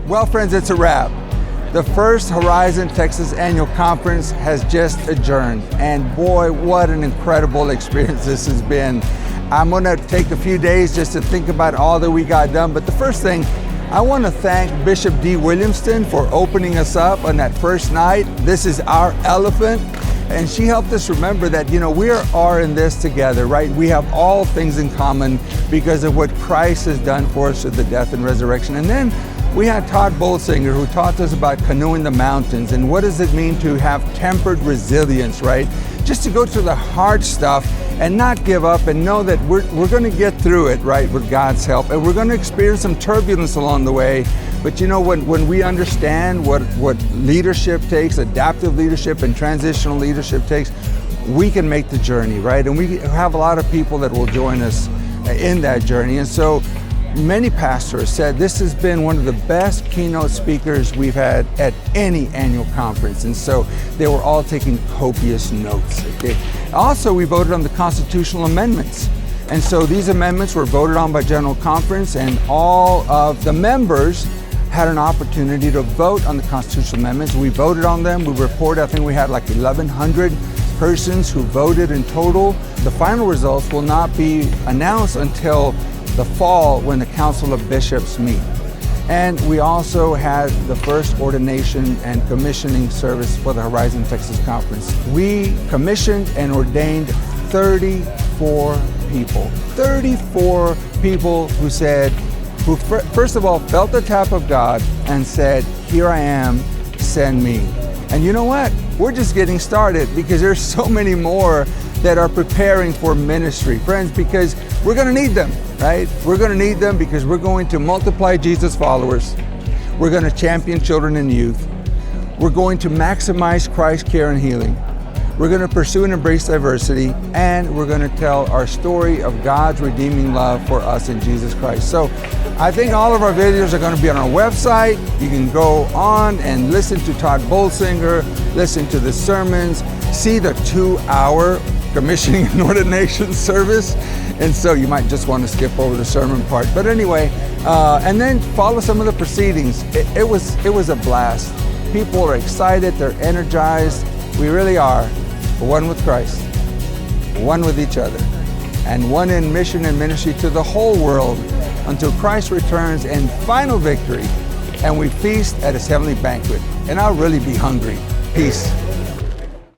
Well, friends, it's a wrap. The first Horizon Texas Annual Conference has just adjourned, and boy, what an incredible experience this has been. I'm going to take a few days just to think about all that we got done, but the first thing, I want to thank Bishop D. Williamston for opening us up on that first night. This is our elephant, and she helped us remember that, we are in this together, right? We have all things in common because of what Christ has done for us with the death and resurrection. And then we had Todd Bolsinger, who taught us about canoeing the mountains and what does it mean to have tempered resilience, right? Just to go through the hard stuff and not give up and know that we're going to get through it, right, with God's help. And we're going to experience some turbulence along the way. But when we understand what leadership takes, adaptive leadership and transitional leadership takes, we can make the journey, right? And we have a lot of people that will join us in that journey. And so many pastors said this has been one of the best keynote speakers we've had at any annual conference. And so they were all taking copious notes. Okay? Also, we voted on the constitutional amendments. And so these amendments were voted on by General Conference, and all of the members had an opportunity to vote on the constitutional amendments. We voted on them. We reported, I think we had like 1,100 persons who voted in total. The final results will not be announced until the fall when the Council of Bishops meet. And we also had the first ordination and commissioning service for the Horizon Texas Conference. We commissioned and ordained 34 people. 34 people who first of all felt the tap of God and said, "Here I am, send me." And you know what? We're just getting started, because there's so many more that are preparing for ministry, friends, because we're going to need them, right? We're going to need them because we're going to multiply Jesus followers. We're going to champion children and youth. We're going to maximize Christ's care and healing. We're going to pursue and embrace diversity, and we're going to tell our story of God's redeeming love for us in Jesus Christ. So I think all of our videos are going to be on our website. You can go on and listen to Todd Bolsinger, listen to the sermons, see the 2-hour commissioning and ordination service. And so you might just want to skip over the sermon part. But anyway, and then follow some of the proceedings. It was a blast. People are excited, they're energized. We really are one with Christ, one with each other, and one in mission and ministry to the whole world until Christ returns in final victory and we feast at his heavenly banquet. And I'll really be hungry. Peace.